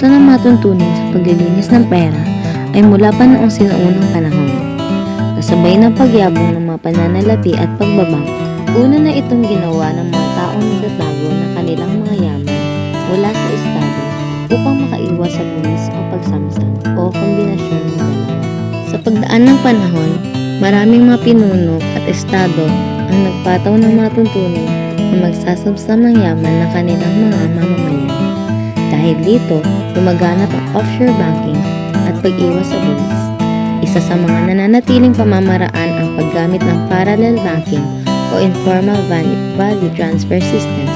ito ng matuntunin sa paglilinis ng pera ay mula pa noong sinaunang panahon. Kasabay ng pagyabong ng mga pananalapi at pagbabang, una na itong ginawa ng mga taong nagtatago ng kanilang mga yaman mula sa estado upang makaiwas sa buwis o pagsamsam o kombinasyon ng dalawa. Sa pagdaan ng panahon, maraming mga pinuno at estado ang nagpataw ng mga tuntunin na magsasamsam ng yaman ng kanilang mga mamamayan. Dahil dito, gumaganap ang offshore banking at pag-iwas sa buwis. Isa sa mga nananatiling pamamaraan ang paggamit ng parallel banking o informal value transfer systems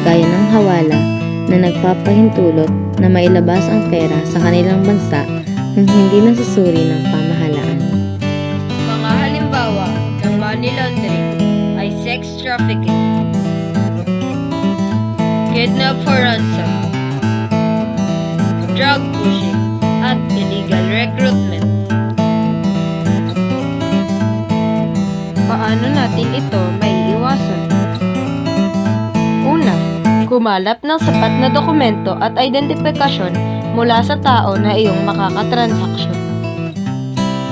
gaya ng hawala na nagpapahintulot na mailabas ang pera sa kanilang bansa nang hindi nasusuri ng pamahalaan. Mga halimbawa ng money laundering ay sex trafficking, kidnap for ransom, drug pushing, at illegal recruitment. Paano natin ito maiiwasan? Una, kumalap ng sapat na dokumento at identifikasyon mula sa tao na iyong makakatransaksyon.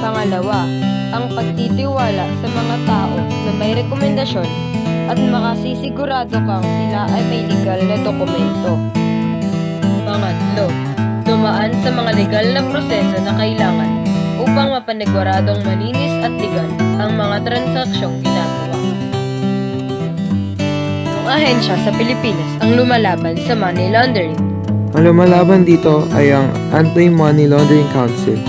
Pangalawa, ang pagtitiwala sa mga tao na may rekomendasyon at makasisigurado kang sila ay may legal na dokumento. Pangatlo, dumaan sa mga legal na proseso na kailangan upang mapaniguradong malinis at legal ang mga transaksyong ginagawa. Ang ahensya sa Pilipinas ang lumalaban sa money laundering. Ang lumalaban dito ay ang Anti-Money Laundering Council,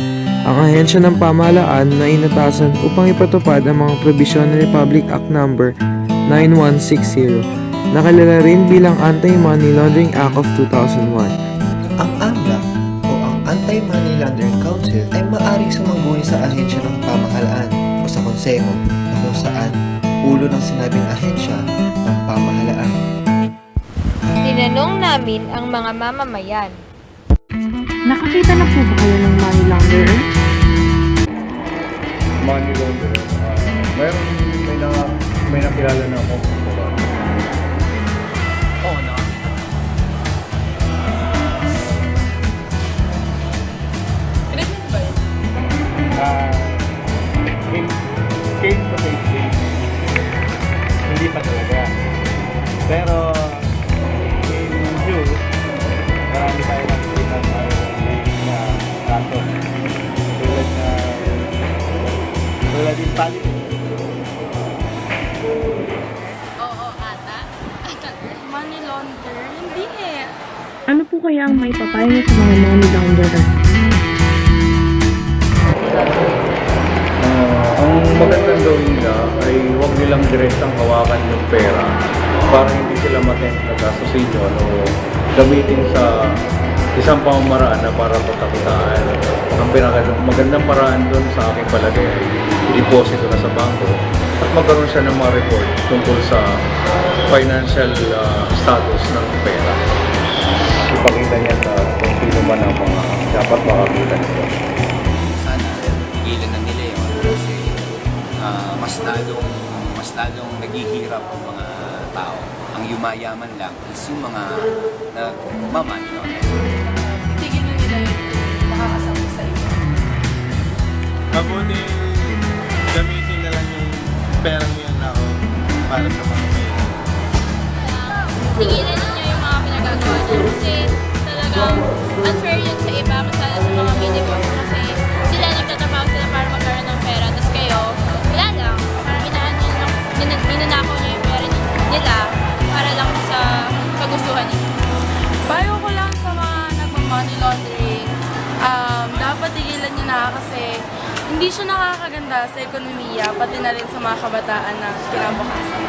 ang ahensya ng pamahalaan na inatasan upang ipatupad ang mga probisyon ng Republic Act No. 9160, na kilala rin bilang Anti-Money Laundering Act of 2001. Ang AMLA o ang Anti-Money Laundering Council ay maaaring sumangguni sa ahensya ng pamahalaan o sa konseho na kung saan ulo ng sinabing ahensya ng pamahalaan. Tinanong namin ang mga mamamayan. Nakakita na po ba kayo ng money launderer? Money launderer. May nakilala na ako. Oo, nakakita. Treatment ba yun? Case to case. Hindi pa talaga. Pero in June, marami tayo nakikita na kaso. Tulad yung pali. Oo, ata. Money launderer? Hindi eh. Ano po kaya ang may papayo niyo sa mga money launderer? Ang magandang gawin nila ay huwag nilang direktang hawakan yung pera para hindi sila matempt na gastusin yun o gamitin sa isang pamamaraan na para pagkakitaan. Ang magandang paraan doon sa aking palagay ay i-deposito na sa bangko at magkaroon siya ng mga report tungkol sa financial status ng pera. Ipakita niya sa kung sino man ang mga dapat makakita nito. Sana tigilan na nila yun kasi mas lalong naghihirap ang mga tao. Ang yumayaman lang is yung mga nagmamani lang. Tigil na nila yun kung makakasama sa iyo. Mabuti gamitin na lang yung perang yan ako para sa mga pera. Tigilan ninyo yung mga pinagagawa niyo kasi talagang unfair yun sa iba masala sa mga minibus kasi sila nagtatrabaho sila para magkaroon ng pera tapos kayo, wala lang. Parang ninanakaw niyo yung pera nila para lang sa kagustuhan niyo. Payo ko lang sa mga nagma-money laundering, dapat tigilan niyo na kasi hindi siya nakakaganda sa ekonomiya pati na rin sa mga kabataan na kinabukasan.